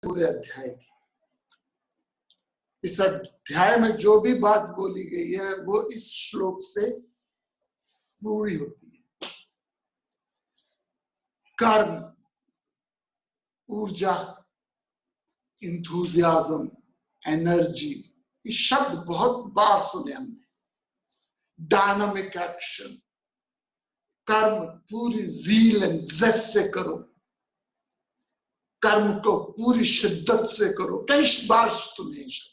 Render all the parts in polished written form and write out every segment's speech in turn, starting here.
पूरे अध्याय की। इस अध्याय में जो भी बात बोली गई है वो इस श्लोक से पूरी होती है। कर्म, ऊर्जा, इंथुजियाज्म, एनर्जी, ये शब्द बहुत बार सुने हमने। डायनामिक एक्शन, कर्म पूरी ज़ील एंड ज़ेस्ट से करो, कर्म को पूरी शिद्दत से करो, कई बार सुने शब्द।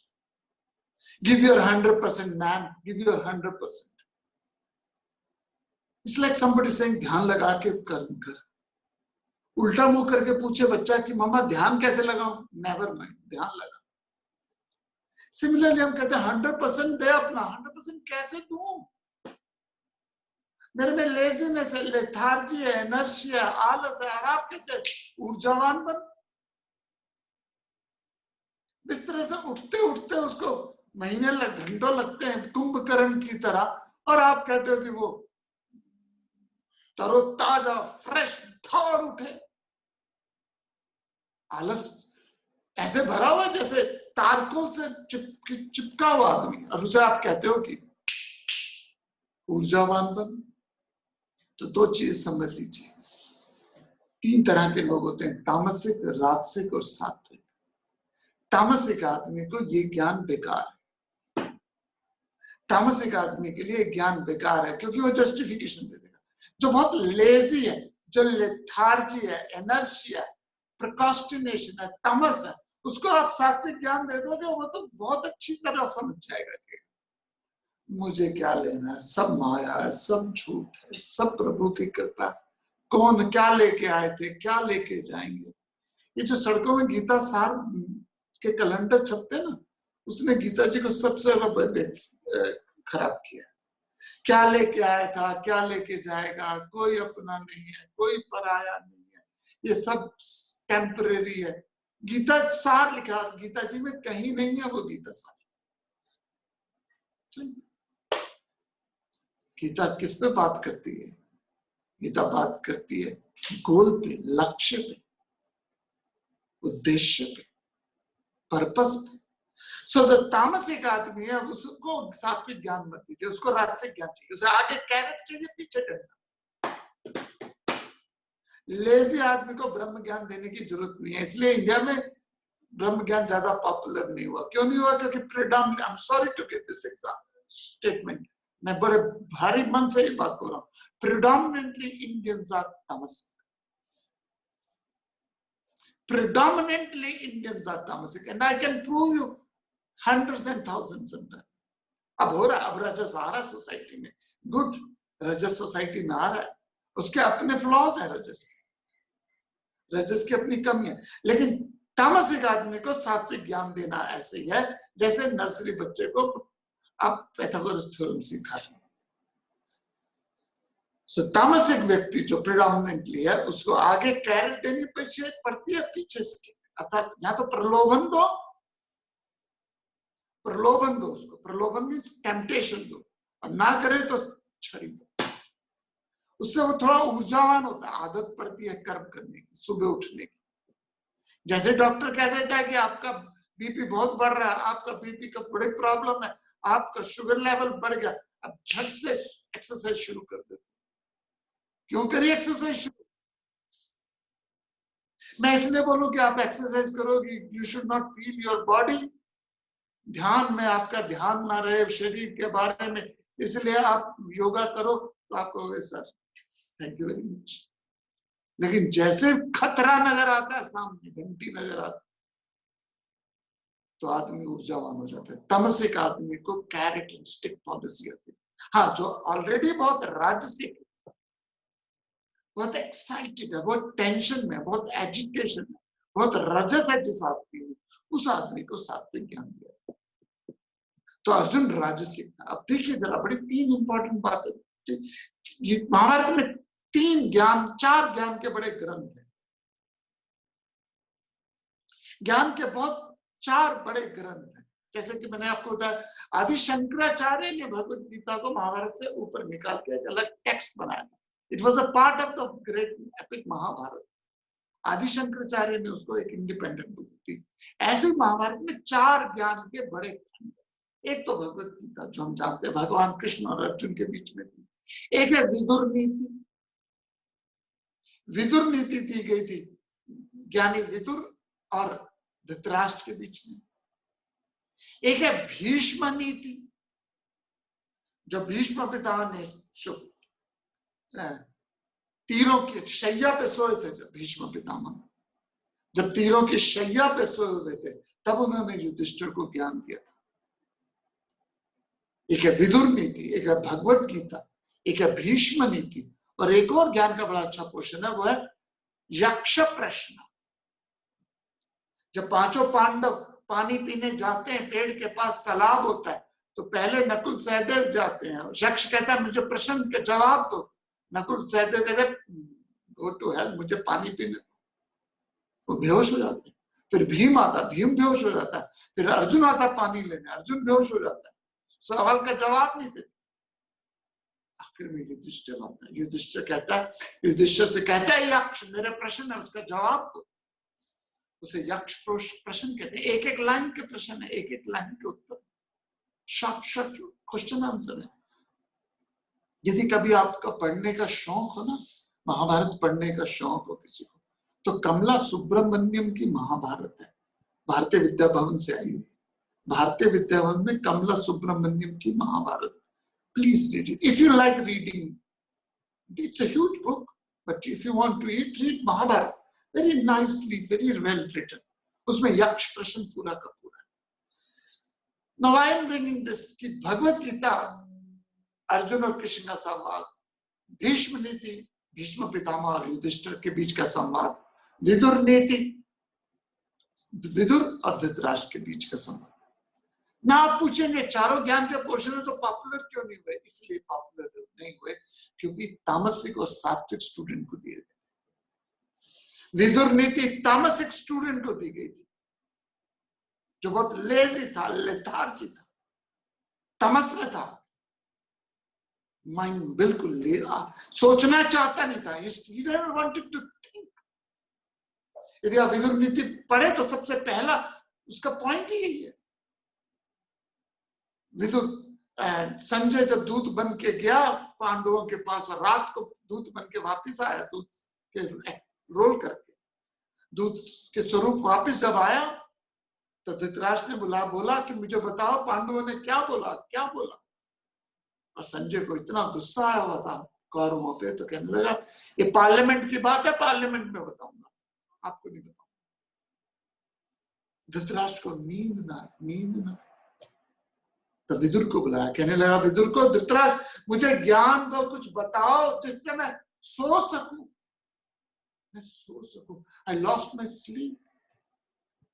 Give your 100% man, give your 100%। It's like somebody saying ध्यान लगा के कर्म कर। उल्टा मुंह करके पूछे बच्चा कि मम्मा ध्यान कैसे लगाऊं, नेवर माइंड, ध्यान लगा। सिमिलरली हम कहते हैं 100% दे अपना। 100% कैसे दूं? मेरे में लेजीनेस है, लेथार्जी है, एनर्जी है, आलस है, और आप कहते हैं ऊर्जावान बन। इस तरह से उठते उठते उसको महीने घंटों लगते हैं कुंभकर्ण की तरह, और आप कहते हो कि वो तरोताजा फ्रेश दौड़ उठे। आलस ऐसे भरा हुआ जैसे तारकोल से चिपका हुआ आदमी, और उसे आप कहते हो कि ऊर्जावान बन। तो दो चीज समझ लीजिए, तीन तरह के लोग होते हैं, तामसिक, राजसिक और सात्विक। तामसिक आदमी को ये ज्ञान बेकार है। तामसिक आदमी के लिए ज्ञान बेकार है क्योंकि वो जस्टिफिकेशन दे देगा। जो बहुत लेजी है, जो लेथार्जी है, एनर्जी है, प्रोक्रास्टिनेशन है, तमस है, उसको आप सात्विक ज्ञान दे दोगे, वो तो बहुत अच्छी तरह समझ जाएगा कि मुझे क्या लेना है, सब माया है, सब झूठ है, सब प्रभु की कृपा। कौन क्या लेके आए थे, क्या लेके जाएंगे। ये जो सड़कों में गीता सार के कैलेंडर छपते ना, उसने गीता जी को सबसे ज्यादा खराब किया। क्या लेके आया था, क्या लेके जाएगा, कोई अपना नहीं है, कोई पराया नहीं है, ये सब टेम्परेरी है। गीता सार लिखा गीता जी में कहीं नहीं है वो गीता सार। गीता किस पे बात करती है? गीता बात करती है गोल पे, लक्ष्य पे, उद्देश्य पे, पर्पस पे। सो जो तामसिक आदमी है उसको सात्विक ज्ञान मत दीजिए, उसको राजसिक ज्ञान चाहिए, उसे आगे कैरेट चाहिए, पीछे डंडा। लेजी आदमी को ब्रह्म ज्ञान देने की जरूरत नहीं है। इसलिए इंडिया में ब्रह्म ज्ञान ज्यादा पॉपुलर नहीं हुआ। क्यों नहीं हुआ? क्योंकि predominant, I am sorry to give this statement, मैं बड़े भारी मन से ये बात बोल रहा हूं, प्रिडॉमिनेंटली इंडियंस आर तामसिक। Predominantly Indians are tamasic, and I can prove you hundreds and thousands of them. अब हो रहा, अब रजस आ रहा सोसाइटी में, गुड, रजस सोसाइटी में आ रहा है, उसके अपने फ्लॉज है, रजस की अपनी कमी है। लेकिन तामसिक आदमी को सात्विक ज्ञान देना ऐसे ही है जैसे नर्सरी बच्चे को आप पाइथागोरस थ्योरम सिखा रहे हैं। So, तामसिक व्यक्ति जो प्रिडोमिनेंटली है उसको आगे कैरेट देनी पड़ती है, पीछे स्टिक। अर्थात या तो प्रलोभन दो उसको, प्रलोभन मीन्स टेम्पटेशन दो, और ना करे तो छड़ी दो। उससे वो थोड़ा ऊर्जावान होता है, आदत पड़ती है कर्म करने की, सुबह उठने की। जैसे डॉक्टर कह देता है कि आपका बीपी बहुत बढ़ रहा है, आपका बीपी का बड़ी प्रॉब्लम है, आपका शुगर लेवल बढ़ गया, अब झट से एक्सरसाइज शुरू कर दो। क्यों करिए एक्सरसाइज शुरू? मैं इसलिए बोलूं कि आप एक्सरसाइज करोगे, you should not feel your body. ध्यान में आपका ध्यान ना रहे शरीर के बारे में, इसलिए आप योगा करो तो आप कहोगे sir thank you very much. लेकिन जैसे खतरा नजर आता है, सामने घंटी नजर आती, तो आदमी ऊर्जावान हो जाता है। तामसिक आदमी को कैरेट एंड स्टिक पॉलिसी आती है। हाँ, जो ऑलरेडी बहुत राजसिक, बहुत एक्साइटेड है, बहुत टेंशन में, बहुत एजिटेशन में, बहुत रजस है जिस आदमी में, उस आदमी को सात्विक ज्ञान दिया। तो अर्जुन राजसिक था। अब देखिए जरा, बड़ी तीन इंपॉर्टेंट बातें। महाभारत में तीन ज्ञान, चार ज्ञान के बड़े ग्रंथ हैं। ज्ञान के बहुत चार बड़े ग्रंथ हैं। जैसे कि मैंने आपको बताया, आदि शंकराचार्य ने भगवत गीता को महाभारत से ऊपर निकाल के एक अलग टेक्स्ट बनाया। It was a part of the great epic Mahabharata. आदि शंकराचार्य ने उसको एक इंडिपेंडेंट बुक दी। ऐसे महाभारत में 4 ज्ञान के बड़े खंड, एक तो भगवत गीता जो हम जानते हैं भगवान कृष्ण और अर्जुन के बीच में थी, एक है विदुर नीति, विदुर नीति दी गई थी ज्ञानी विदुर और धृतराष्ट्र के बीच में, एक है भीष्म नीति जो भीष्म पितामह ने तीरों की शैया पे सोए थे, जब भीष्म पितामह जब तीरों की शैया पे सोए हुए थे तब उन्होंने युधिष्ठिर को ज्ञान दिया था। एक है विदुर नीति, एक है भगवत गीता, एक है भीष्म नीति, और एक और ज्ञान का बड़ा अच्छा पोर्शन है वो है यक्ष प्रश्न। जब 5 पांडव पानी पीने जाते हैं, पेड़ के पास तालाब होता है, तो पहले नकुल सहदेव जाते हैं, यक्ष कहता है मुझे प्रश्न के जवाब दो, नकुल सहदेव कहते गो टू हेल, मुझे पानी पीने दो, वो बेहोश हो जाते हैं। फिर भीम आता, भीम बेहोश हो जाता है, फिर अर्जुन आता पानी लेने, अर्जुन बेहोश हो जाता है, सवाल का जवाब नहीं देते। आखिर में युधिष्ठिर आता है, युधिष्ठिर से कहता है यक्ष मेरे प्रश्न है उसका जवाब दो। उसे यक्ष प्रश्न कहते हैं, एक एक लाइन के प्रश्न है, एक एक लाइन के उत्तर, शॉर्ट क्वेश्चन आंसर है। यदि कभी आपका पढ़ने का शौक हो ना, महाभारत पढ़ने का शौक हो किसी को, तो कमला सुब्रमण्यम की महाभारत है, भारतीय विद्या भवन से आई हुई। भारतीय विद्या भवन में कमला सुब्रमण्यम की Mahabharat, please read it if you like reading. It's a huge book, but if you want to read Mahabharata, very nicely, very well written. उसमें यक्ष प्रश्न पूरा का पूरा। Now I am bringing this कि भगवत गीता अर्जुन और कृष्ण का संवाद, भीष्म नीति भीष्म पितामह और युधिष्ठिर के बीच का संवाद, विदुर नीति विदुर और धृतराष्ट्र के बीच का संवाद। ना आप पूछेंगे चारों ज्ञान के पोर्शन तो पॉपुलर क्यों नहीं हुए? इसलिए पॉपुलर नहीं हुए क्योंकि तामसिक और सात्विक स्टूडेंट को दिए गए। विदुर नीति तामसिक स्टूडेंट को दी गई थी जो बहुत लेजी था, लेथार्जी था, तमस में था, माइंड बिल्कुल सोचना चाहता नहीं था। He never wanted to think। यदि आप विदुर नीति पढ़े तो सबसे पहला उसका पॉइंट ही यही है। विदुर संजय जब दूत बन के गया पांडवों के पास और रात को दूत बन के वापिस आया, दूत के रोल करके दूत के स्वरूप वापिस जब आया तो धृतराष्ट्र ने बोला कि मुझे बताओ पांडवों ने क्या बोला। और संजय को इतना गुस्सा आया हुआ था कौरवों पे, तो कहने लगा ये पार्लियामेंट की बात है, पार्लियामेंट में बताऊंगा, आपको नहीं बताऊंगा। धृतराष्ट्र को नींद ना तो विदुर को बुलाया, कहने लगा विदुर को, धृतराष्ट्र मुझे ज्ञान दो, कुछ बताओ जिससे मैं सो सकूं। I lost my sleep.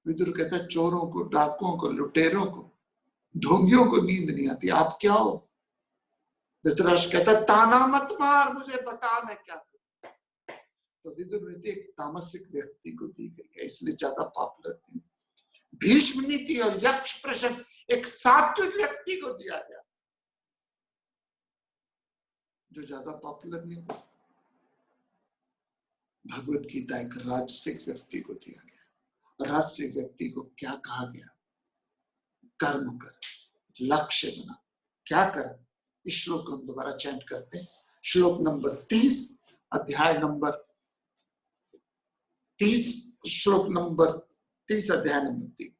Vidur कहता है चोरों को, डाकुओं को, लुटेरों को, ढोंगियों को नींद नहीं आती, आप क्या हो? धृतराष्ट्र कहता ताना मत मार, मुझे बता मैं क्या करूं। तो विदुर नीति एक तामसिक व्यक्ति को दी गई है, इसलिए ज्यादा पॉपुलर नहीं। भीष्म नीति और यक्ष प्रश्न एक सात्विक व्यक्ति को दिया गया जो ज्यादा पॉपुलर नहीं हुआ। भगवत गीता एक राजसिक व्यक्ति को दिया गया। राजसिक व्यक्ति को क्या कहा गया? कर्म कर, लक्ष्य बना। क्या कर? इस श्लोक को हम दोबारा चैंट करते हैं। श्लोक नंबर 30, अध्याय नंबर 30, श्लोक नंबर 30, अध्याय नंबर 3।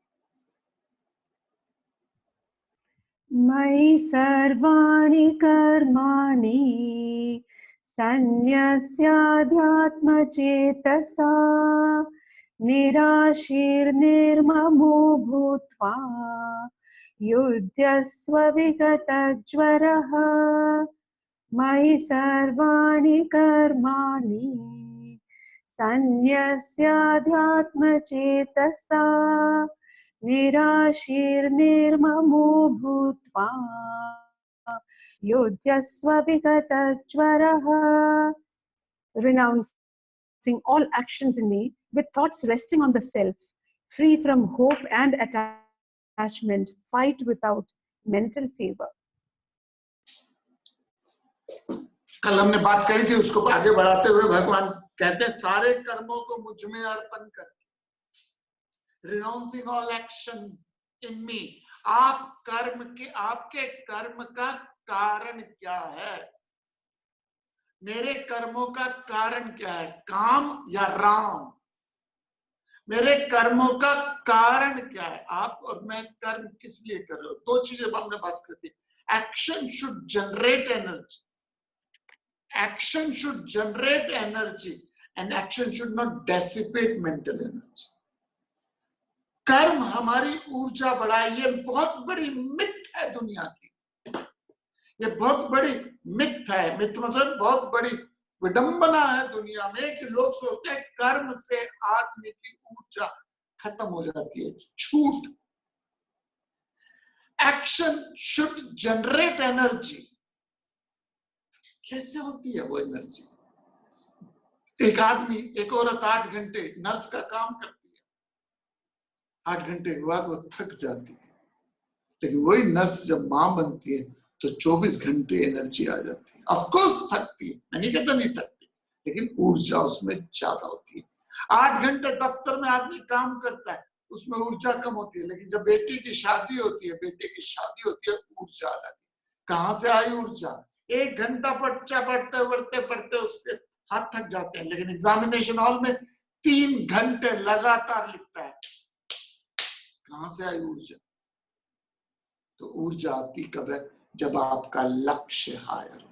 मयि सर्वाणि कर्माणि सन्न्यस्याध्यात्मचेतसा निराशीर्निर्ममो भूत्वा युध्यस्व विगतज्वरः। मयि सर्वाणि कर्माणि सन्न्यस्याध्यात्मचेतसा निराशीर्निर्ममो भूत्वा युध्यस्व विगतज्वरः। Renouncing all actions in me with thoughts resting on the self, free from hope and attachment, fight without mental fever. कल हमने बात करी थी, उसको आगे बढ़ाते हुए भगवान कहते हैं सारे कर्मों को मुझ में अर्पण करके, रिनाउंसिंग ऑल एक्शन इन मी। आप कर्म के, आपके कर्म का कारण क्या है? मेरे कर्मों का कारण क्या है, काम या राम? मेरे कर्मों का कारण क्या है? आप और मैं कर्म किस लिए कर रहे हो? दो चीजें हमने बात कर दी। Action should generate energy, action should generate energy and action should not dissipate mental energy. कर्म हमारी ऊर्जा बढ़ाए, ये बहुत बड़ी मिथ है दुनिया की, ये बहुत बड़ी मिथ है। मिथ मतलब बहुत बड़ी विडंबना है दुनिया में कि लोग सोचते हैं कर्म से आदमी की ऊर्जा खत्म हो जाती है। झूठ। Action should generate energy. कैसे होती है वो एनर्जी? एक आदमी, एक औरत 8 घंटे नर्स का काम करती है, 8 घंटे के बाद वो थक जाती है, लेकिन वही नर्स जब मां बनती है तो 24 घंटे एनर्जी आ जाती है। ऑफ कोर्स थकती है, मैं नहीं कहता नहीं थकती, लेकिन ऊर्जा उसमें ज्यादा होती है। 8 घंटे दफ्तर में आदमी काम करता है, उसमें ऊर्जा कम होती है, लेकिन जब बेटी की शादी होती है, बेटे की शादी होती है, ऊर्जा आ जाती है। कहां से आई ऊर्जा? 1 घंटा बच्चा पढ़ते पढ़ते पढ़ते उसके हाथ थक जाते हैं, लेकिन एग्जामिनेशन हॉल में 3 घंटे लगातार लिखता है। कहां से आई ऊर्जा? तो ऊर्जा आती कब है? जब आपका लक्ष्य हायर हो,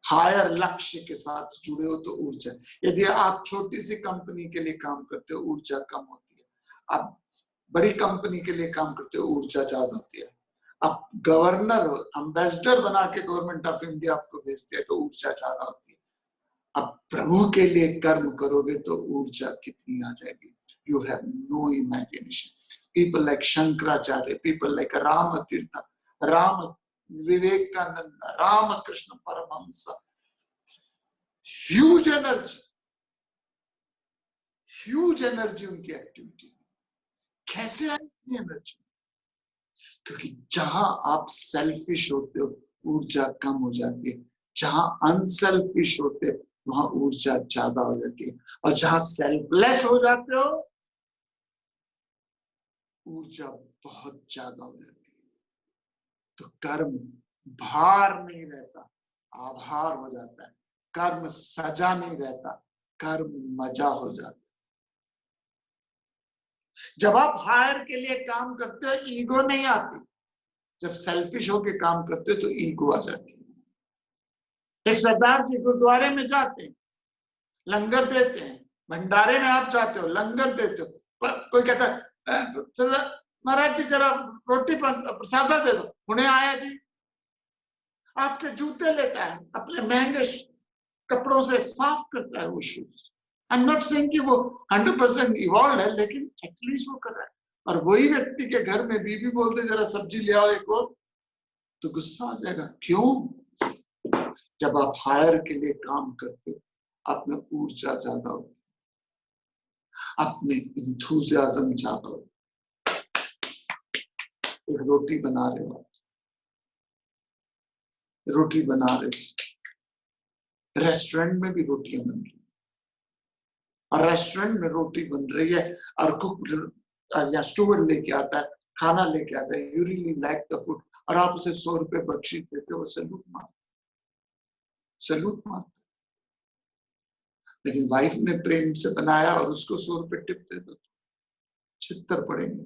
हायर लक्ष्य के साथ जुड़े हो तो ऊर्जा। यदि आप छोटी सी कंपनी के लिए काम करते हो, ऊर्जा कम होती है। आप बड़ी कंपनी के लिए काम करते हो, ऊर्जा ज्यादा होती है। आप गवर्नर हो, एम्बेसडर बना के गवर्नमेंट ऑफ इंडिया आपको भेजते हैं तो ऊर्जा ज्यादा होती है। अब प्रभु के लिए कर्म करोगे तो ऊर्जा कितनी आ जाएगी? You have no imagination. People like Shankaracharya, people like Ramatirtha, Ram Vivekananda, Ramakrishna Paramahamsa, huge energy उनकी एक्टिविटी। कैसे आई इतनी एनर्जी? क्योंकि जहां आप सेल्फिश होते हो ऊर्जा कम हो जाती है, जहां अनसेल्फिश होते हो वहां ऊर्जा ज्यादा हो जाती है, और जहां सेल्फलेस हो जाते हो ऊर्जा बहुत ज्यादा हो जाती है। तो कर्म भार नहीं रहता, आभार हो जाता है। कर्म सजा नहीं रहता, कर्म मजा हो जाता है। जब आप हायर के लिए काम करते हो ईगो नहीं आती, जब सेल्फिश होके काम करते हो तो ईगो आ जाती है। एक सरदार जी गुरुद्वारे में जाते हैं, लंगर देते हैं, भंडारे में आप जाते हो, लंगर देते हो, कोई कहता है महाराज जी जरा रोटी प्रसादा दे दो, उन्हें आया जी, आपके जूते लेता है, अपने महंगे कपड़ों से साफ करता है वो shoes. I am not saying कि वो 100% इवॉल्व है, लेकिन एटलीस्ट वो कर रहा है। और वही व्यक्ति के घर में बीबी बोलते जरा सब्जी ले आओ एक और, तो गुस्सा आ जाएगा। क्यों? जब आप हायर के लिए काम करते हो आप में ऊर्जा ज्यादा होती है, आप में इंथुजियाज्म ज्यादा होता है। एक रोटी बना रहे हो, रोटी बना रहे हो, रेस्टोरेंट में भी रोटियां बन रही है, और रेस्टोरेंट में रोटी बन रही है और कुक या स्टूवर्ड लेके आता है, खाना लेके आता है, you really like the food, और आप उसे 100 रुपए बख्शीश देते हो, सैल्यूट मारते। लेकिन वाइफ ने प्रेम से बनाया और उसको 100 रुपए टिप दे दो, छितर पड़ेंगे।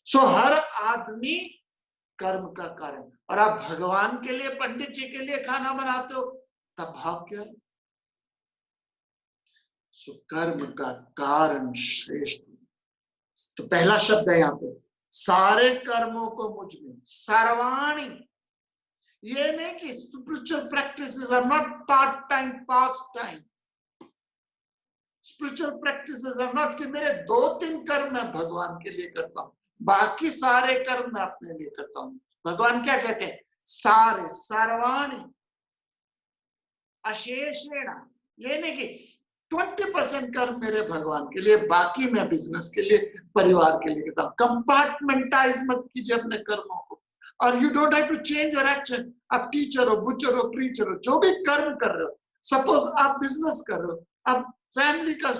सो हर आदमी कर्म का कारण। और आप भगवान के लिए, पंडित जी के लिए खाना बनाते हो, तब भाव क्या है? सो कर्म का कारण श्रेष्ठ। तो पहला शब्द है यहाँ पे, सारे कर्मों को मुझ में, सर्वाणी। ये नहीं कि spiritual practices are not part time pass time. Spiritual practices are not कि मेरे 2-3 कर्म मैं भगवान के लिए करता हूं, बाकी सारे कर्म मैं अपने लिए करता हूं। भगवान क्या कहते हैं? सारे, सर्वाणी, अशेषेण। ये नहीं कि 20% कर्म मेरे भगवान के लिए, बाकी मैं बिजनेस के लिए, परिवार के लिए करता हूं। कंपार्टमेंटाइज मत कीजिए अपने कर्मों को। और you don't have to change your action. आप टीचर हो, बुचर हो, प्रीचर हो, जो भी कर्म कर रहे हो, सपोज आप बिजनेस कर रहे हो, आप फैमिली का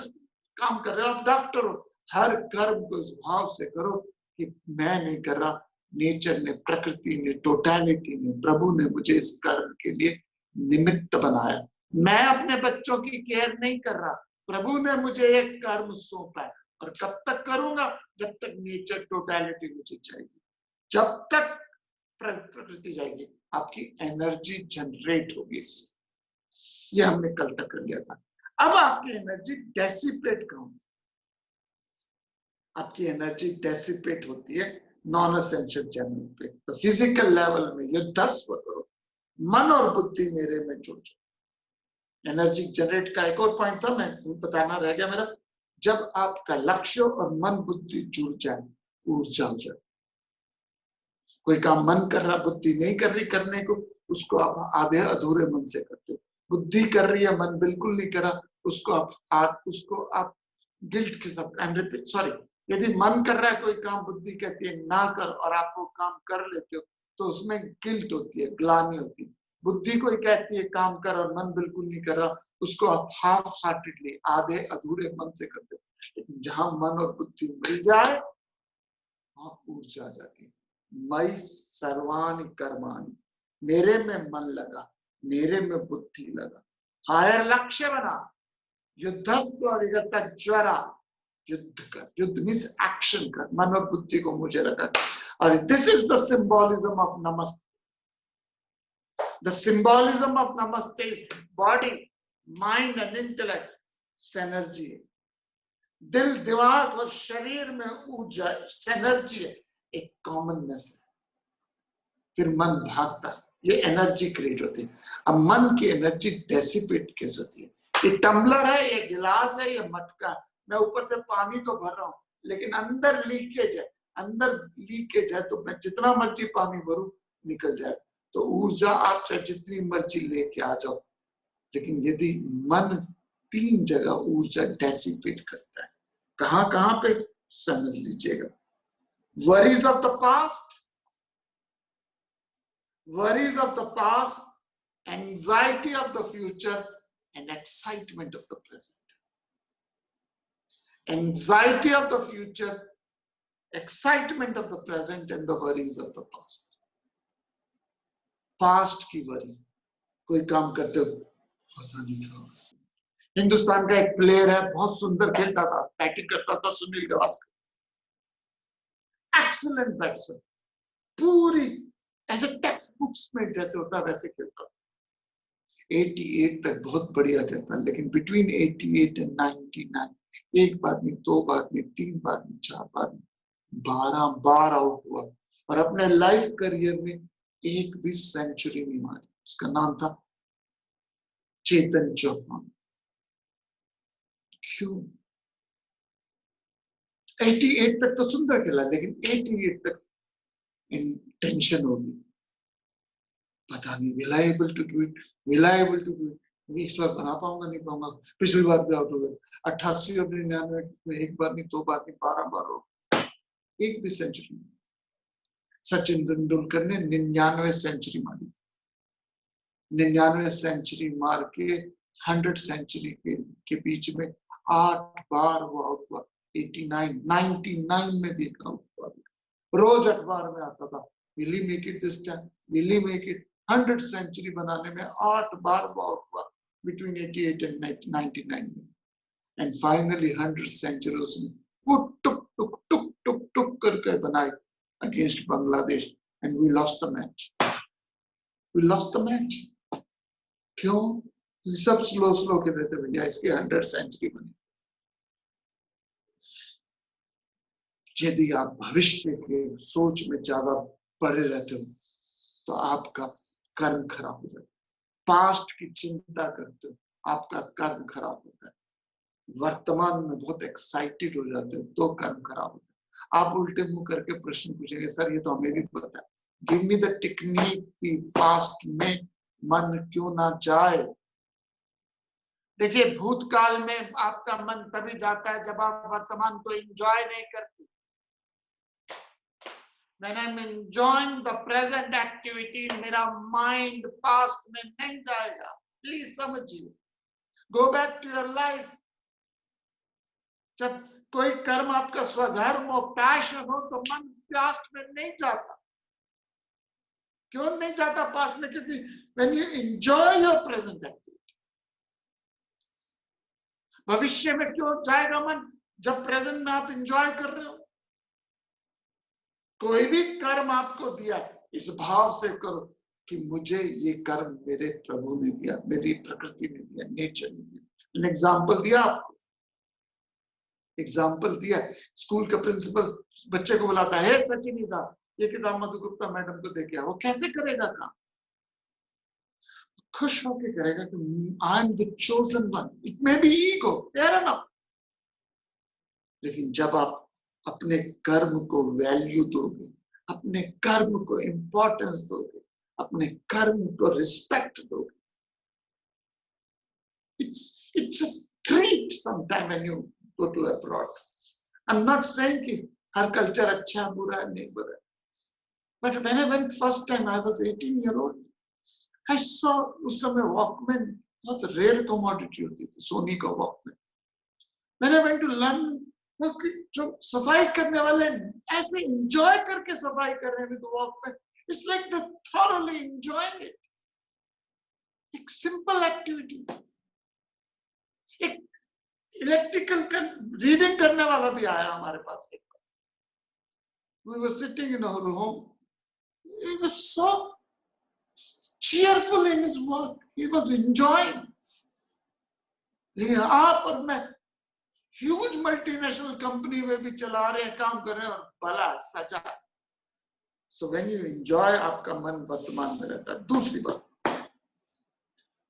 काम कर रहे हो, आप डॉक्टर हो, हर कर्म को इस भाव से करो कि मैं नहीं कर रहा, नेचर ने, प्रकृति ने, टोटलिटी ने, प्रभु ने मुझे इस कर्म के लिए निमित्त बनाया। मैं अपने बच्चों की केयर नहीं कर रहा, प्रभु ने मुझे एक कर्म सौंपा है, और कब तक करूंगा? जब तक नेचर, टोटलिटी मुझे चाहिए, जब तक प्रकृति जाएगी, आपकी एनर्जी जनरेट होगी इससे। ये हमने कल तक कर लिया था। अब आपकी एनर्जी डेसिपेट कहाँ होती है? आपकी एनर्जी डेसिपेट होती है नॉन एसेंशियल चैनल पे। तो फिजिकल लेवल में युद्धस्व करो, मन और बुद्धि मेरे में जुड़ जाओ। एनर्जी जनरेट का एक और पॉइंट था, मैं बताना रह गया मेरा। जब आपका लक्ष्य और मन बुद्धि जुड़ जाए, ऊर्जा हो जाए। कोई काम मन कर रहा, बुद्धि नहीं कर रही करने को, उसको आप आधे अधूरे मन से करते हो। बुद्धि कर रही है, मन बिल्कुल नहीं कर रहा, उसको आप गिल्ट के साथ, सॉरी, यदि मन कर रहा है कोई काम, बुद्धि कहती है ना कर, और आप वो काम कर लेते हो, तो उसमें गिल्ट होती है, ग्लानि होती है। बुद्धि कोई कहती है काम कर, और मन बिल्कुल नहीं कर रहा, उसको आप हाफ हार्टेडली, आधे अधूरे मन से करते हो। लेकिन जहां मन और बुद्धि मिल जाए, वहां ऊर्जा आ जाती है। मई सर्वाणि कर्माणि, मेरे में मन लगा, मेरे में बुद्धि लगा, हायर लक्ष्य बना, युद्धस्व ज्वरा, युद्ध कर। युद्ध मीन्स एक्शन कर, मन और बुद्धि को मुझे लगा। और this is the symbolism of नमस्ते। द सिंबॉलिज्म ऑफ नमस्ते is body, mind and intellect, energy. दिल, दिमाग और शरीर में ऊर्जा, एनर्जी है, एक कॉमननेस है। फिर मन भागता, ये एनर्जी क्रिएट होती है। अब मन की एनर्जी डेसिपेट कैसे होती है? ये टम्बलर है, ये गिलास है, ये मटका, मैं ऊपर से पानी तो भर रहा हूं, लेकिन अंदर लीकेज है, तो मैं जितना मर्जी पानी भरूं निकल जाए। तो ऊर्जा आप चाहे जितनी मर्जी लेके आ जाओ, लेकिन यदि मन 3 जगह ऊर्जा डेसिपेट करता है, कहां कहां पे समझ लीजिएगा। Worries of the past, worries of the past, anxiety of the future, and excitement of the present. Anxiety of the future, excitement of the present, and the worries of the past. Past की worry, कोई काम करते हो, पता नहीं क्या होगा। हिंदुस्तान का एक प्लेयर है, बहुत सुंदर खेलता था, बैटिंग करता था, सुनील गावस्कर, एक्सीलेंट बैट्समैन, पूरी ऐसे टेक्स्ट बुक्स में जैसे होता वैसे खेलता। 88 तक बहुत बढ़िया खेलता, लेकिन बिटवीन 88 एंड 99, एक बार नहीं, 2 बार नहीं, 3 बार नहीं, 4 बार नहीं, 12 बार आउट हुआ, और अपने लाइफ करियर में एक भी सेंचुरी नहीं मारी। उसका नाम था चेतन चौहान। क्यों? 88 तक तो सुंदर खेला, लेकिन 88 तक टेंशन होगी, पता नहीं will I able to do it, इस बार बना पाऊंगा नहीं पाऊंगा। पिछली बार भी आउट हो गए, 88 और 99 में एक बार नहीं, 2 बार नहीं, 12 बार हो, एक भी सेंचुरी नहीं। सचिन तेंदुलकर ने 99 सेंचुरी मारी, 99 सेंचुरी मार के 100 सेंचुरी के बीच में 8 बार वो आउट हुआ। 89, 99 में भी आउट हुआ, रोज अखबार में आता था, will he make it this time, will he make it? 100 century बनाने में 8 बार वो आउट हुआ between 88 and 99 में, and finally 100 सेंचुरीज वो टुक टुक टुक टुक टुक करके बनाई against Bangladesh, and we lost the match. We lost the match. क्यों? सब स्लो के रहते भैया, इसके 100 सेंचुरी बनी। यदि आप भविष्य के सोच में ज्यादा पड़े रहते हो, तो आपका कर्म खराब हो जाता है। पास्ट की चिंता करते हो, आपका कर्म खराब होता है। वर्तमान में बहुत एक्साइटेड हो जाते हो, तो कर्म खराब होता है। आप उल्टे मुंह करके प्रश्न पूछेंगे, सर ये तो हमें भी पता है, गिव मी द टेक्निक कि पास्ट में मन क्यों ना जाए। देखिए, भूतकाल में आपका मन तभी जाता है जब आप वर्तमान को एंजॉय नहीं करते। When I'm enjoying the present activity, मेरा माइंड पास्ट में नहीं जाएगा। प्लीज समझिए, go back to your life. जब कोई कर्म आपका स्वधर्म हो, पैशन हो, तो मन पास्ट में नहीं जाता। क्यों नहीं जाता पास्ट में? क्योंकि when you enjoy your present activity, भविष्य में क्यों जाएगा मन? जब प्रेजेंट में आप एंजॉय कर रहे हो। कोई भी कर्म आपको दिया, इस भाव से करो कि मुझे ये कर्म मेरे प्रभु ने दिया, मेरी प्रकृति ने दिया, नेचर ने दिया। एग्जाम्पल दिया आपको, एग्जाम्पल दिया। स्कूल का प्रिंसिपल बच्चे को बुलाता है, सचिनिदा ये किताब मधु गुप्ता मैडम को दे के आओ। वो कैसे करेगा काम? खुश होके करेगा कि I am the chosen one. It may be ego, fair enough, लेकिन जब आप अपने कर्म को वैल्यू दोगे, अपने कर्म को इंपॉर्टेंस दोगे, अपने कर्म को रिस्पेक्ट दोगे, it's a treat sometime when you go to abroad. I'm not saying कि हर कल्चर अच्छा बुरा है, नहीं बुरा है, but when I went first time, I was 18-year-old. I saw उस समय वॉकमैन बहुत रेयर कमोडिटी होती थी, सोनी का Walkman. When I went to London, जो सफाई करने वाले ऐसे एंजॉय करके सफाई कर रहे हैं with Walkman, it's like they thoroughly enjoying it. एक सिंपल एक्टिविटी। एक इलेक्ट्रिकल रीडिंग करने वाला भी आया हमारे पास एक। We were sitting in our home. He was so cheerful in his work. He was enjoying. लेकिन आप और मैं ह्यूज मल्टीनेशनल कंपनी में भी चला रहे हैं, काम कर रहे हैं और भला सजा। सो व्हेन यू एंजॉय, आपका मन वर्तमान में रहता है। दूसरी बात,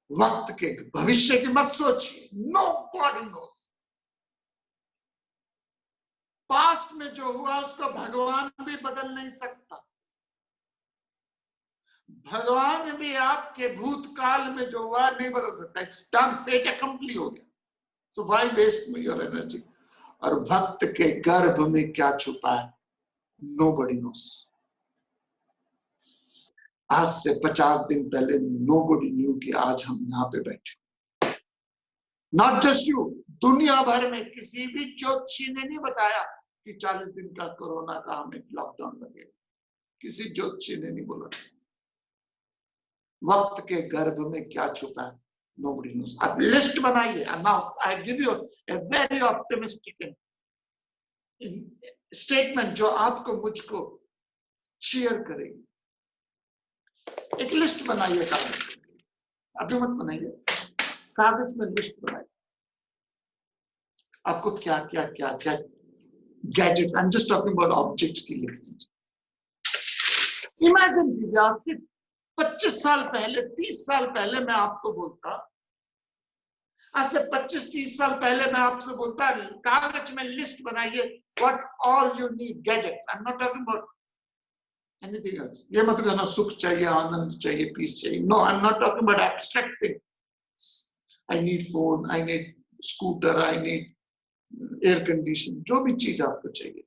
वक्त के भविष्य की मत सोचिए। Know body nose. पास्ट में जो हुआ उसको भगवान भी बदल नहीं सकता। भगवान भी आपके भूतकाल में जो हुआ नहीं बदल सकता। इट्स डन, फेट अकम्प्ली हो गया। So why waste your energy? और भक्त के गर्भ में क्या छुपा है? Nobody knows. आज से 50 दिन पहले nobody knew कि आज हम यहाँ पे बैठे। Not just you, दुनिया भर में किसी भी ज्योतिषी ने नहीं बताया कि 40 दिन का कोरोना का हमें लॉकडाउन लगेगा। किसी ज्योतिषी ने नहीं बोला। वक्त के गर्भ में क्या छुपा है? Nobody knows. आप लिस्ट बनाइए। And now I give you a very optimistic statement जो आपको मुझको cheer करेगी। एक लिस्ट बनाइए कागज पे। अभी मत बनाइए, कागज में लिस्ट बनाइए। आपको क्या क्या क्या क्या gadget, I'm just talking about objects की लिस्ट। इमेजिन कीजिए आपसे 25 साल पहले, 30 साल पहले मैं आपको बोलता, आज से 25-30 साल पहले मैं आपसे बोलता, कागज में लिस्ट बनाइए what all you need gadgets. I'm not talking about anything else. ये मत कहना सुख चाहिए, आनंद चाहिए, पीस चाहिए। No, I'm not talking about abstract things. I need phone, I need scooter, I need air condition. जो भी चीज आपको चाहिए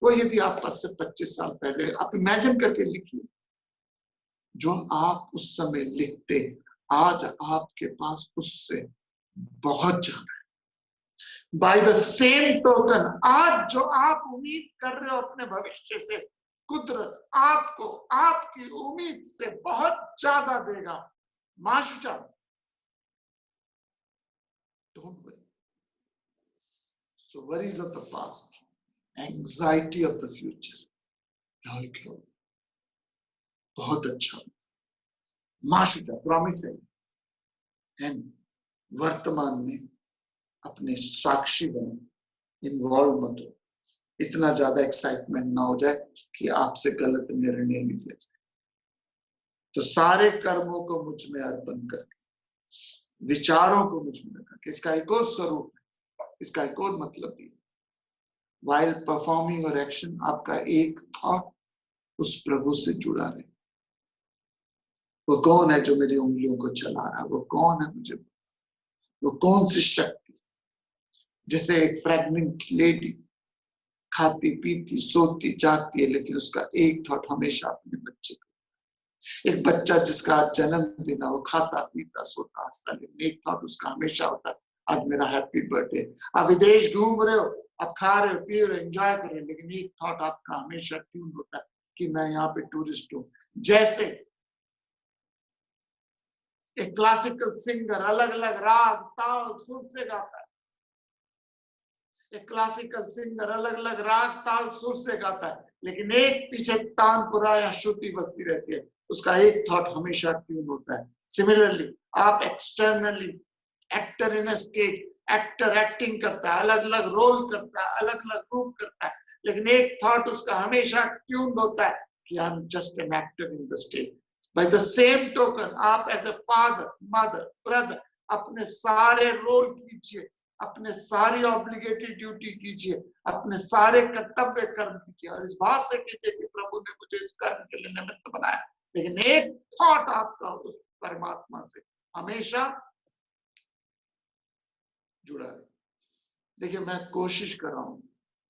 वो यदि आप 25 साल पहले आप इमेजिन करके लिखिए, जो आप उस समय लिखते, आज आपके पास उससे बहुत ज्यादा है। बाय द सेम टोकन, आज जो आप उम्मीद कर रहे हो अपने भविष्य से, कुदरत आपको आपकी उम्मीद से बहुत ज्यादा देगा। माशुचा, don't worry. So worries of the past, anxiety of the future, बहुत अच्छा। माशुचा, प्रॉमिस है। एंड वर्तमान में अपने साक्षी बनो, इन्वॉल्व मत हो। इतना ज्यादा एक्साइटमेंट ना हो जाए कि आपसे गलत निर्णय लिया जाए। तो सारे कर्मों को मुझ में अर्पण करके, विचारों को मुझ में रखा, इसका एक और स्वरूप है, इसका एक और मतलब भी है। वाइल परफॉर्मिंग और एक्शन, आपका एक थॉट उस प्रभु से जुड़ा रहे। वो कौन है जो मेरी उंगलियों को चला रहा है? वो कौन है मुझे? वो कौन सी शक्ति? जैसे एक प्रेग्नेंट लेडी खाती पीती सोती जागती है, लेकिन उसका एक थॉट हमेशा अपने बच्चे को। एक बच्चा जिसका आज जन्मदिन है, वो खाता पीता सोता हंसता, लेकिन एक थॉट उसका हमेशा होता है, आज मेरा हैप्पी बर्थडे। आप विदेश घूम रहे हो, आप खा रहे हो, पी रहे हो, एंजॉय कर रहे हो, लेकिन एक थॉट आपका हमेशा ट्यून होता है कि मैं यहाँ पे टूरिस्ट हूँ। जैसे एक क्लासिकल सिंगर अलग अलग राग ताल सुर से गाता है, एक क्लासिकल सिंगर अलग अलग राग ताल सुर से गाता है, लेकिन एक पीछे तानपुरा या श्रुति बजती रहती है, उसका एक थॉट हमेशा ट्यून होता है। सिमिलरली आप externally actor in state, actor acting करता है, अलग अलग रोल करता है, अलग अलग रूप करता है, लेकिन एक थॉट उसका हमेशा ट्यून होता है कि I am just an actor in the state. By the same token आप as a father mother brother अपने सारे रोल कीजिए, अपने सारी ऑब्लिगेटेड ड्यूटी कीजिए, अपने सारे कर्तव्य कर्म कीजिए, और इस भाव से कीजिए कि प्रभु ने मुझे इस कर्म के लिए निमित्त बनाया, लेकिन एक थॉट आपका उस परमात्मा से हमेशा जुड़ा है। देखिए मैं कोशिश कर रहा हूं,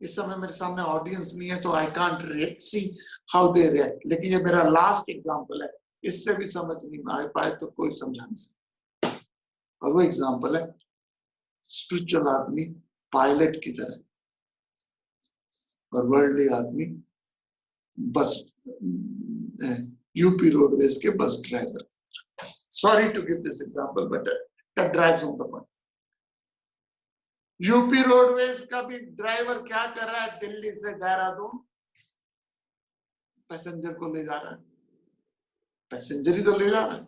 इस समय मेरे सामने ऑडियंस नहीं है तो I can't see how they react, लेकिन ये मेरा लास्ट एग्जांपल है, इससे भी समझ नहीं आ पाए तो कोई समझा नहीं सकता। और वो एग्जांपल है स्पिरिचुअल आदमी पायलट की तरह और वर्ल्डली आदमी बस यूपी रोडवेज के bus driver. Sorry to give this example but that drives on the point. UP roadways का भी ड्राइवर क्या कर रहा है, दिल्ली से देहरादून पैसेंजर को ले जा रहा है, पैसेंजर ही तो ले जा रहा है।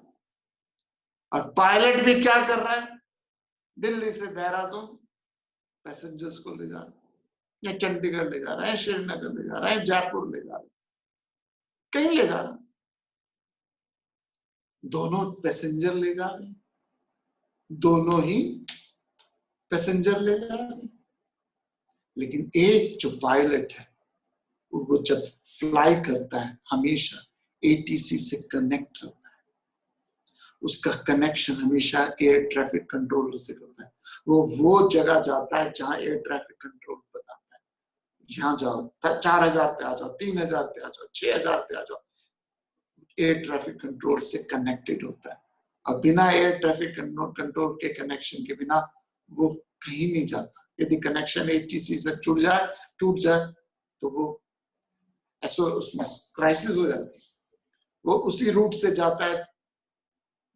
और पायलट भी क्या कर रहा है, दिल्ली से देहरादून पैसेंजर्स को ले जा रहा है, या चंडीगढ़ ले जा रहा है, श्रीनगर ले जा रहा है, जयपुर ले जा रहा है, कहीं ले जा रहा है, दोनों पैसेंजर ले जा रहे हैं, दोनों ही पैसेंजर ले जा रहे हैं। लेकिन एक जो पायलट है वो जब फ्लाई करता है हमेशा एटीसी से कनेक्ट रहता है, उसका कनेक्शन हमेशा एयर ट्रैफिक कंट्रोलर से करता है। वो जगह जाता है जहां एयर ट्रैफिक कंट्रोल बताता है यहाँ जाओ, 4000 पे आ जाओ, 3000 पे आ जाओ, 6000 पे आ जाओ, एयर ट्रैफिक कंट्रोल से कनेक्टेड होता है। अब बिना एयर ट्रैफिक कंट्रोल के कनेक्शन के बिना वो कहीं नहीं जाता। यदि कनेक्शन एटीसी से टूट जाए तो वो ऐसा उसमें क्राइसिस हो जाती है। वो उसी रूट से जाता है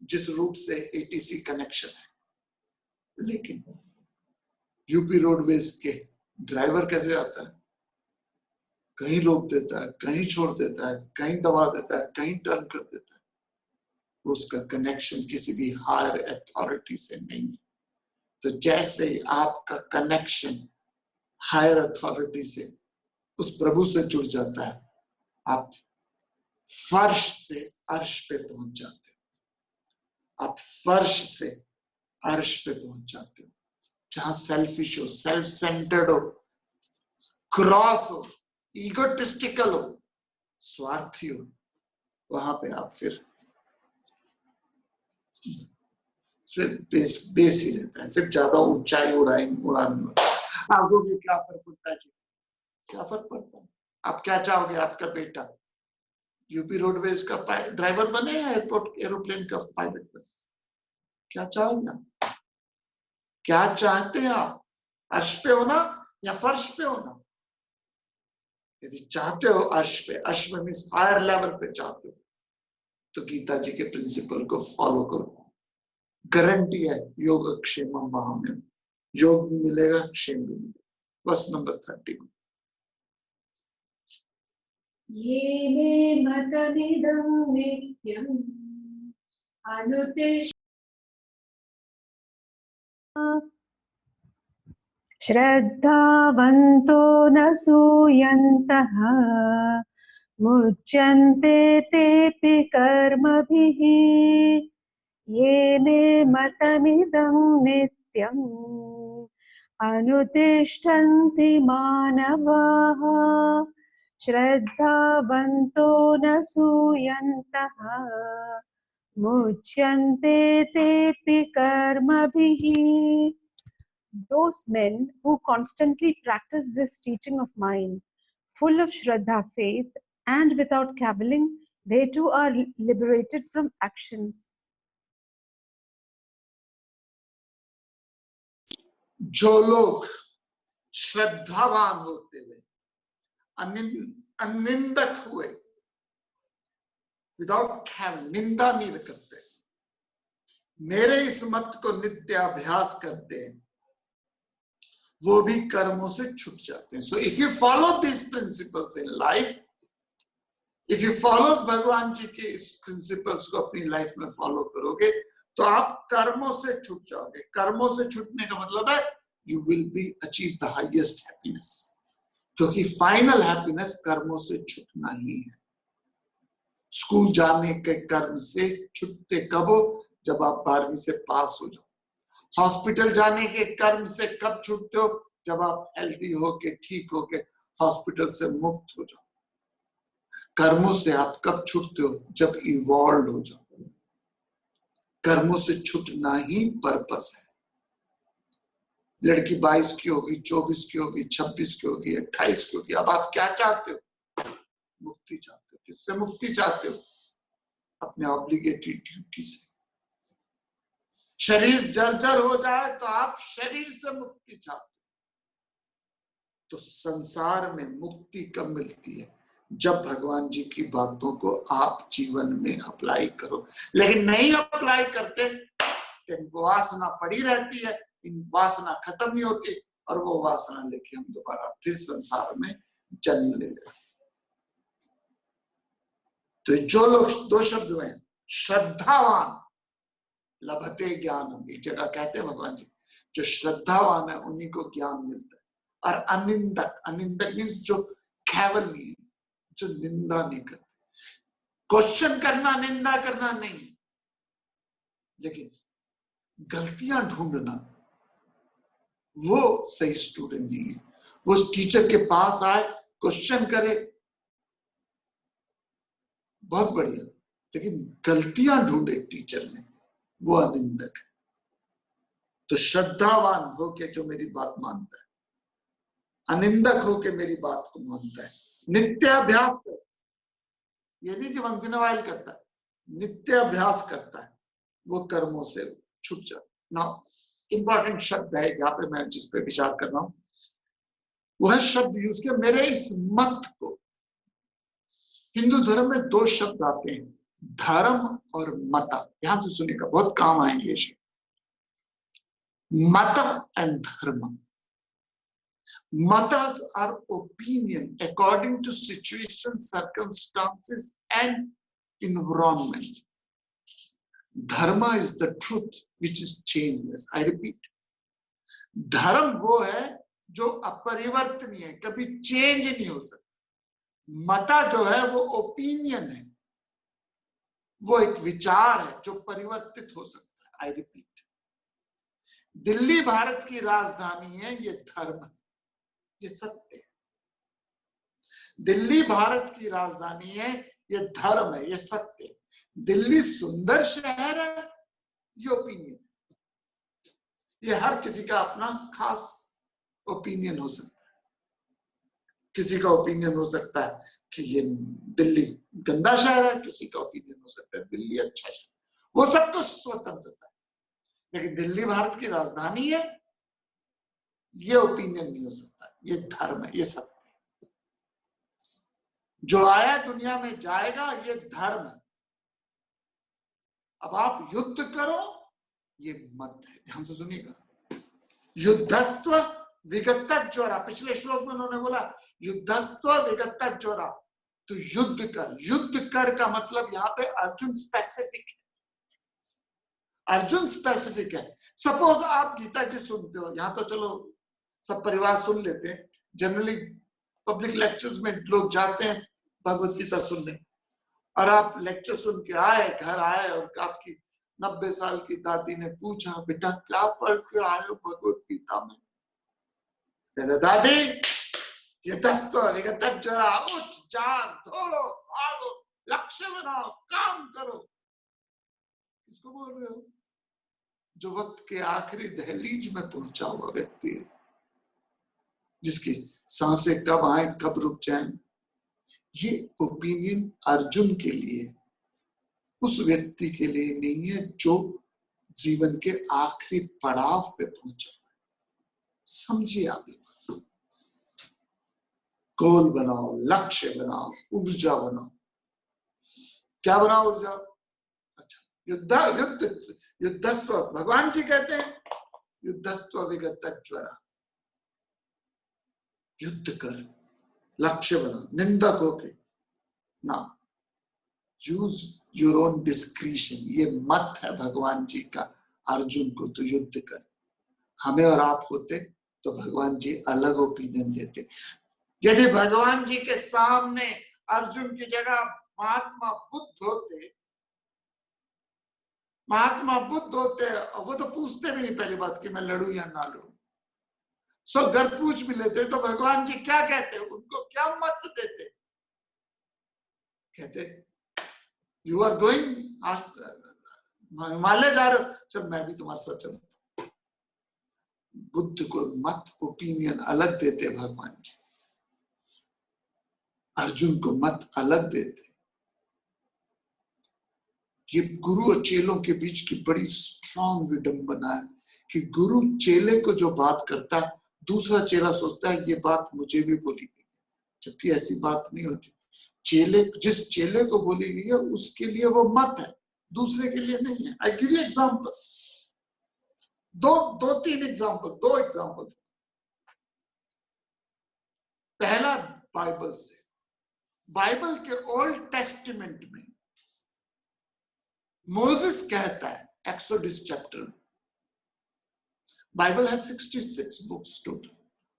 जिस रूट से एटीसी कनेक्शन है। लेकिन यूपी रोडवेज के ड्राइवर कैसे आता है, कहीं रोक देता है, कहीं छोड़ देता है, कहीं दबा देता है, कहीं टर्न कर देता है, उसका कनेक्शन किसी भी हायर अथॉरिटी से नहीं है। तो जैसे आपका कनेक्शन हायर अथॉरिटी से उस प्रभु से जुड़ जाता है, आप फर्श से अर्श पे पहुंच जाते हो, आप फर्श से अर्श पे पहुंच जाते हो। जहां सेल्फिश हो, सेल्फ सेंटर्ड हो, क्रॉस हो, ईगोटिस्टिकल हो, स्वार्थी हो, वहां पे आप फिर बेस ही रहता है। फिर ज्यादा ऊंचाई उड़ान आपको भी क्या फर्क पड़ता है जी, क्या फर्क पड़ता है। आप क्या चाहोगे आपका बेटा यूपी रोडवेज का ड्राइवर बने या एयरपोर्ट एरोप्लेन का पायलट बने, क्या चाहोगे आप, क्या चाहते हैं आप, अर्श पे होना या फर्श पे होना। यदि चाहते हो अर्श पे मींस हायर लेवल पे चाहते हो, तो गीता जी के प्रिंसिपल को फॉलो करो। गारंटी है योग क्षेमम वहां, योग भी मिलेगा, क्षेम भी मिलेगा। बस नंबर 30 ये मे मतमिदं नित्यम् अनुतिष्ठ श्रद्धावन्तो न सूयन्तः मुच्यन्ते तेऽपि कर्मभिः ये मे मतमिदं नित्यम् अनुतिष्ठन्ति मानवाः श्रद्धावन्तो न सूयन्तः मुच्यन्ते तेऽपि कर्मभिः। Those men who constantly practice this teaching of mine, full of Shraddha, faith, and without cavilling, They too are liberated from actions. जो लोग श्रद्धावान होते हुए अनिंदक हुए, विदाउट निंदा नहीं करते, मेरे इस मत को नित्य अभ्यास करते हैं, वो भी कर्मों से छूट जाते हैं. So if you follow this principles in life, if you follow भगवान जी के इस प्रिंसिपल्स को अपनी लाइफ में फॉलो करोगे तो आप कर्मों से छूट जाओगे. कर्मों से छूटने का मतलब है you will be achieve the highest happiness, क्योंकि फाइनल हैप्पीनेस कर्मों से छूटना ही है. स्कूल जाने के कर्म से छूटते कब हो? जब आप 12वीं से पास हो जाओ. हॉस्पिटल जाने के कर्म से कब छूटते हो? जब आप हेल्दी हो के, ठीक हो के हॉस्पिटल से मुक्त हो जाओ. कर्मों से आप कब छूटते हो? जब इवॉल्व हो जाओ. कर्मों से छूटना ही पर्पस है. लड़की 22 की होगी, 24 की होगी, 26 की होगी, 28 की होगी. अब आप क्या चाहते हो? मुक्ति चाहते हो. किससे मुक्ति चाहते हो? अपने ऑब्लिगेटरी ड्यूटी से. शरीर जर्जर हो जाए तो आप शरीर से मुक्ति चाहते हो. तो संसार में मुक्ति कब मिलती है? जब भगवान जी की बातों को आप जीवन में अप्लाई करो. लेकिन नहीं अप्लाई करते तो वासना पड़ी रहती है. इन वासना खत्म नहीं होती और वो वासना लेके हम दोबारा फिर संसार में जन्म ले लेते. तो जो लोग, दो शब्द हुए, श्रद्धावान लभते ज्ञानम. एक जगह कहते हैं भगवान जी, जो श्रद्धावान है उन्हीं को ज्ञान मिलता है. और अनिंदक, अनिंदक मीन्स जो केवल नहीं है, जो निंदा नहीं करते. क्वेश्चन करना निंदा करना नहीं, लेकिन गलतियां ढूंढना, वो सही स्टूडेंट नहीं है. वो टीचर के पास आए, क्वेश्चन करे, बहुत बढ़िया, लेकिन गलतियां ढूंढे टीचर में, वो अनिंदक है. तो श्रद्धावान होके जो मेरी बात मानता है, अनिंदक होके मेरी बात को मानता है, नित्य अभ्यास करता है. ये नहीं कि वंस इन अ व्हाइल करता है, नित्य अभ्यास करता है, वो कर्मों से छूट जाता. नाउ इंपॉर्टेंट शब्द है यहाँ पे मैं जिस पे विचार कर रहा हूं, वह शब्द यूज किया, मेरे इस मत को. हिंदू धर्म में दो शब्द आते हैं, धर्म और मत. ध्यान से सुनिएगा, बहुत काम आएंगे ये शब्द. मत एंड धर्म. Matas are opinion according to situation, circumstances and environment. Dharma is the truth which is changeless. I repeat. धर्म वो है जो अपरिवर्तनीय है, कभी चेंज नहीं हो सकता. मता जो है वो ओपिनियन है, वो एक विचार है जो परिवर्तित हो सकता है. आई रिपीट, दिल्ली भारत की राजधानी है, ये धर्म है, ये सत्य है. दिल्ली भारत की राजधानी है, ये धर्म है, ये सत्य है. दिल्ली सुंदर शहर है, ये ओपिनियन. ये हर किसी का अपना खास ओपिनियन हो सकता है. किसी का ओपिनियन हो सकता है कि ये दिल्ली गंदा शहर है, किसी का ओपिनियन हो सकता है दिल्ली अच्छा शहर. वो सबको स्वतंत्रता है. लेकिन दिल्ली भारत की राजधानी है, ये ओपिनियन नहीं हो सकता. ये धर्म है, ये सत्य है. जो आया दुनिया में जाएगा, ये धर्म है. अब आप युद्ध करो, ये मत है. ध्यान से सुनिएगा. युद्धस्त्व विगतज्वरा, पिछले श्लोक में उन्होंने बोला युद्धस्त्व विगतज्वरा. तो युद्ध कर. युद्ध कर का मतलब यहाँ पे अर्जुन स्पेसिफिक है. अर्जुन स्पेसिफिक है. सपोज आप गीता जी सुनते हो, यहाँ तो चलो सब परिवार सुन लेते हैं. जनरली पब्लिक लेक्चर्स में लोग जाते हैं भगवत गीता सुनने, और आप लेक्चर सुन के आए, घर आए और आपकी 90 साल की दादी ने पूछा, बेटा क्या पढ़ के आए हो भगवत गीता में? कहते दादी ये जरा उठ जाग दौड़ो भागो, लक्ष्य बनाओ, काम करो. किसको बोल रहे हो? जो वक्त के आखिरी दहलीज में पहुंचा हुआ व्यक्ति है, जिसकी सांसें कब आए कब रुक जाए ये ओपिनियन अर्जुन के लिए, उस व्यक्ति के लिए नहीं है जो जीवन के आखिरी पड़ाव पे पहुंचा। समझिए आप ये बात। गोल बनाओ, लक्ष्य बनाओ, ऊर्जा बनाओ। क्या बनाओ ऊर्जा? अच्छा, युद्धस्व, भगवान जी कहते हैं युद्धस्व विगत ज्वरा। युद्ध कर, लक्ष्य बना, निंदक होके ना। यूज योर ओन डिस्क्रिशन, ये मत है भगवान जी का अर्जुन को। तो युद्ध कर। हमें और आप होते तो भगवान जी अलग ओपिनियन देते। यदि भगवान जी के सामने अर्जुन की जगह महात्मा बुद्ध होते, वो तो पूछते भी नहीं पहली बात कि मैं लड़ू या ना लड़ू। सो घर पूछ भी लेते तो भगवान जी क्या कहते, उनको क्या मत देते? कहते यू आर गोइंग, हिमालय जा रहे हो, जब मैं भी तुम्हारे साथ चलता। बुद्ध को मत, ओपिनियन अलग देते भगवान जी, अर्जुन को मत अलग देते। ये गुरु और चेलों के बीच की बड़ी स्ट्रॉन्ग विडंबना है कि गुरु चेले को जो बात करता है, दूसरा चेला सोचता है ये बात मुझे भी बोली गई, जबकि ऐसी बात नहीं होती। चेले, जिस चेले को बोली गई है उसके लिए वो मत है, दूसरे के लिए नहीं है। आई गिव यू एग्जांपल, दो एग्जांपल। पहला बाइबल से, बाइबल के ओल्ड टेस्टिमेंट में मोसेस कहता है, एक्सोडस चैप्टर, बाइबल है 66 बुक्स टोटल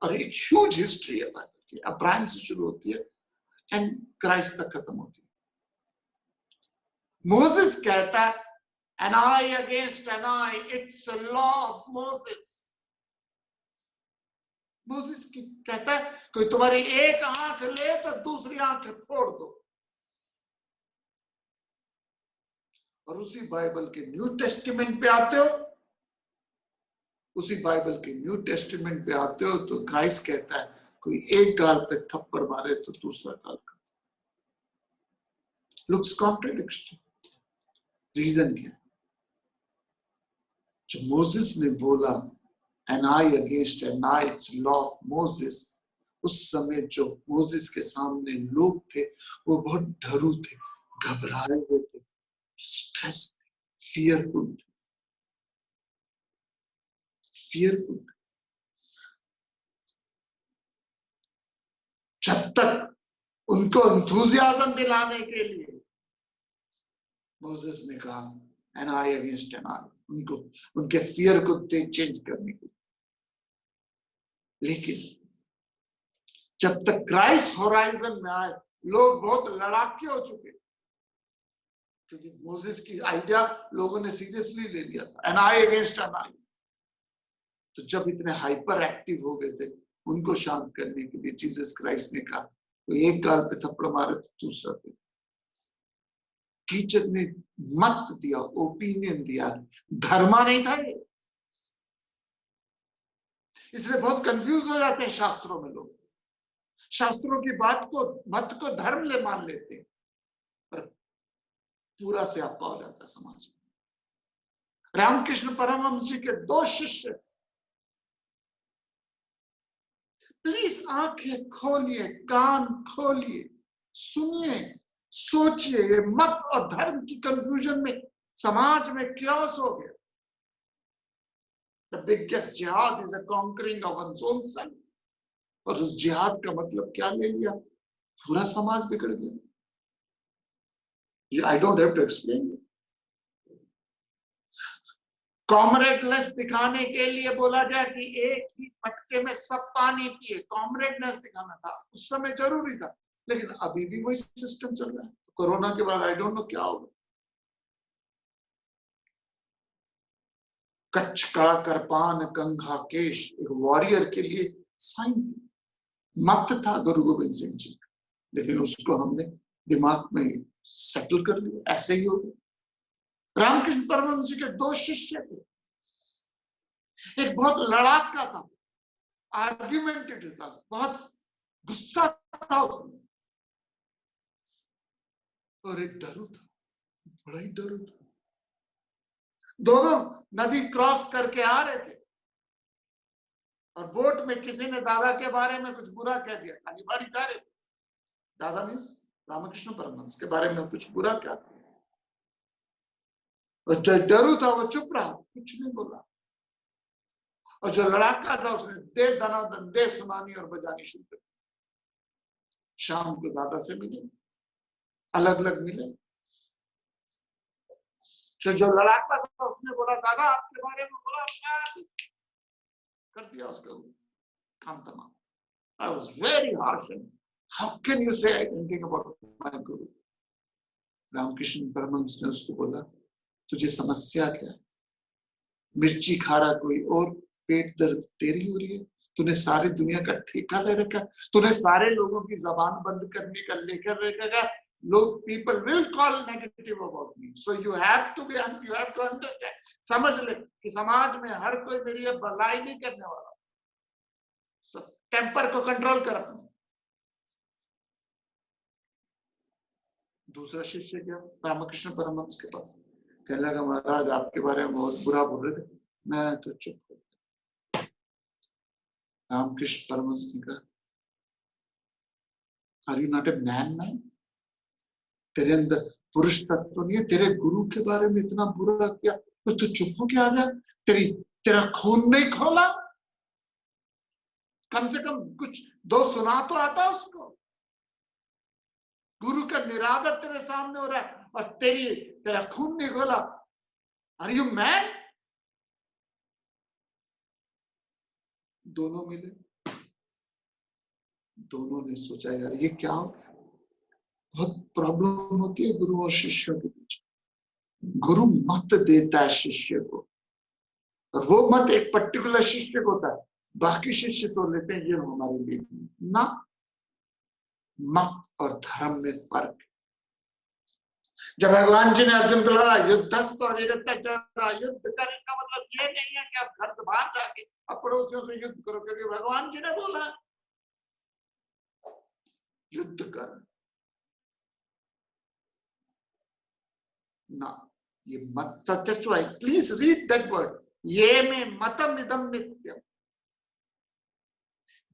और एक ह्यूज हिस्ट्री है बाइबल की। अब्राहम से शुरू होती है एंड क्राइस्ट तक खत्म होती है। मोसेस कहता है an eye against an eye, it's a law of Moses. Moses की कहता है कोई तुम्हारी एक आंख ले तो दूसरी आंख फोड़ दो। और उसी बाइबल के न्यू टेस्टिमेंट पे आते हो, तो क्राइस्ट कहता है कोई एक गाल पे थप्पड़ मारे तो दूसरा गाल का। Looks contradiction. रीजन क्या? जो मोसेस ने बोला an eye against an eye, it's law of Moses, उस समय जो मोसेस के सामने लोग थे वो बहुत डरू थे, घबराए हुए थे, स्ट्रेस थे, फियरफुल थे। जब तक उनको एंथुसियाज्म दिलाने के लिए मोसेस ने कहा an eye against an eye, उनको उनके फियर को चेंज करने के लिए। लेकिन जब तक क्राइस्ट होराइजन में आए, लोग बहुत लड़ाके हो चुके, क्योंकि मोसेस की आइडिया लोगों ने सीरियसली ले लिया था, एन आई अगेंस्ट एन आई। तो जब इतने हाइपर एक्टिव हो गए थे, उनको शांत करने के लिए जीसस क्राइस्ट ने कहा तो एक गाल पे थप्पड़ मारे तो दूसरा पे। टीचर ने मत दिया, ओपिनियन दिया, धर्मा नहीं था ये। इसलिए बहुत कंफ्यूज हो जाते हैं शास्त्रों में लोग, शास्त्रों की बात को, मत को धर्म ले मान लेते हैं, पर पूरा से आपा हो जाता है समाज में। रामकृष्ण परमहंस जी के 2 शिष्य, प्लीज आंखें खोलिए, कान खोलिए, सुनिए, सोचिए। ये मत और धर्म की कंफ्यूजन में समाज में क्योस हो गया। The biggest jihad is a conquering of one's own self. और उस जिहाद का मतलब क्या ले लिया? पूरा समाज बिगड़ गया। I don't have to explain. कॉमरेडनेस दिखाने के लिए बोला गया कि एक ही मटके में सब पानी पिए, कॉमरेडनेस दिखाना था, उस समय जरूरी था। लेकिन अभी भी वही सिस्टम चल रहा है। कोरोना के बाद आई डोंट नो क्या होगा। कच्छ का करपान कंघा केश एक वॉरियर के लिए साइन मत था गुरु गोविंद सिंह जी, लेकिन उसको हमने दिमाग में सेटल कर लिया, ऐसे ही हो गया। रामकृष्ण परमहंस जी के 2 शिष्य थे, एक बहुत लड़ाका था, आर्ग्यूमेंटेटिव था, बहुत गुस्सा था उसमें, और एक डरू था, बड़ा ही डरू था। दोनों नदी क्रॉस करके आ रहे थे और बोट में किसी ने दादा के बारे में कुछ बुरा कह दिया। खाली बारी जा रहे थे, दादा मीन्स रामकृष्ण परमहंस के बारे में कुछ बुरा क्या था। और जो डरू था वो चुप रहा, कुछ नहीं बोला। और जो लड़ाका था उसने दे दनादन दे सुनानी और बजानी शुरू कर दी। शाम को दादा से मिले, अलग अलग मिले। जो लड़ाका था उसने बोला दादा आपके बारे में बोला, कर दिया उसका काम तमाम। I was very harsh and how can you say anything about my guru? Ramakrishna Paramahamsa ने उसको बोला तुझे समस्या क्या है? मिर्ची खा रहा कोई और, पेट दर्द तेरी हो रही है। तूने सारी दुनिया का ठेका ले रखा, तूने सारे लोगों की जबान बंद करने का लेकर रखा। लोग people will call negative about me, so you have to understand, समझ ले कि समाज में हर कोई मेरी भलाई नहीं करने वाला। सो टेम्पर को कंट्रोल कर अपने। दूसरा शिष्य गया रामकृष्ण परमहंस के पास, कहने लगा महाराज आपके बारे में बहुत बुरा बोल रहे थे। मैं तो चुप हो गया। रामकृष्ण परमहंस ने कहा are you not a man? तेरे अंदर पुरुष तत्व तो नहीं है? तेरे गुरु के बारे में इतना बुरा किया तो तू चुप हो क्या गया? तेरा खून नहीं खोला? कम से कम कुछ दो सुना तो आता उसको। गुरु का निरादर तेरे सामने हो रहा है और तेरा खून नहीं खोला। Are you man? दोनों मिले, दोनों ने सोचा यार ये क्या हो गया। बहुत प्रॉब्लम होती है गुरु और शिष्यों के बीच। गुरु मत देता है शिष्य को, और वो मत एक पर्टिकुलर शिष्य को होता है, बाकी शिष्य सोच लेते हैं ये हमारे लिए ना। मत और धर्म में फर्क। जब भगवान जी ने अर्जुन को लगा युद्धस्त और युद्ध कर, इसका मतलब ये नहीं है कि आप घर से बाहर जाके अब पड़ोसियों से युद्ध करो, क्योंकि भगवान जी ने बोला युद्ध कर ना। ये मत, प्लीज रीड दैट वर्ड, ये में मतम इदम नित्यम।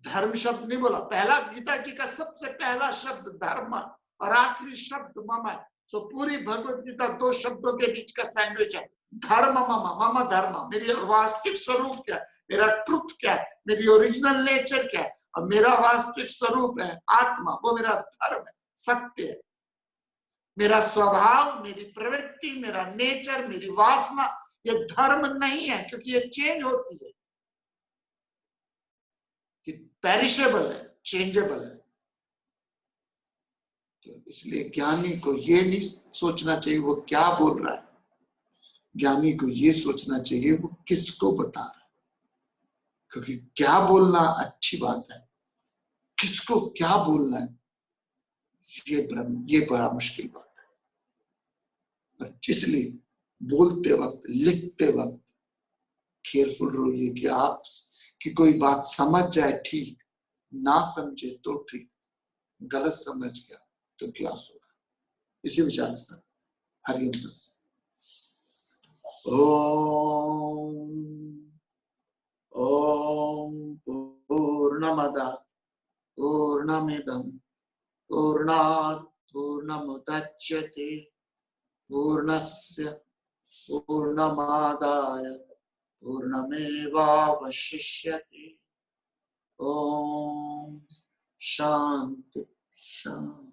धर्म शब्द नहीं बोला, पहला गीता जी का सबसे पहला शब्द धर्म और आखिरी शब्द मम है। सो पूरी भगवत गीता दो शब्दों के बीच का सैंडविच है। धर्म मम, मम धर्म, मेरी वास्तविक स्वरूप क्या है, मेरा ट्रुथ क्या है, मेरी ओरिजिनल नेचर क्या है, और मेरा वास्तविक स्वरूप है आत्मा, वो मेरा धर्म है, सत्य है। मेरा स्वभाव, मेरी प्रवृत्ति, मेरा नेचर, मेरी वासना, ये धर्म नहीं है, क्योंकि ये चेंज होती है, कि पेरिशेबल है, चेंजेबल है। तो इसलिए ज्ञानी को ये नहीं सोचना चाहिए वो क्या बोल रहा है, ज्ञानी को ये सोचना चाहिए वो किसको बता रहा है। क्योंकि क्या बोलना अच्छी बात है, किसको क्या बोलना है ये बड़ा मुश्किल बात है। और इसलिए बोलते वक्त, लिखते वक्त केयरफुल रहिए कि आप कि कोई बात समझ जाए ठीक, ना समझे तो ठीक, गलत समझ गया तो क्या होगा। इसी विचार के साथ हरिओम तत्सत। ओम पूर्णमदः पूर्णमिदं पूर्णात् पूर्णमुदच्यते पूर्णस्य पूर्णमादाय पूर्णमेवावशिष्यते। ओम शांति शांति।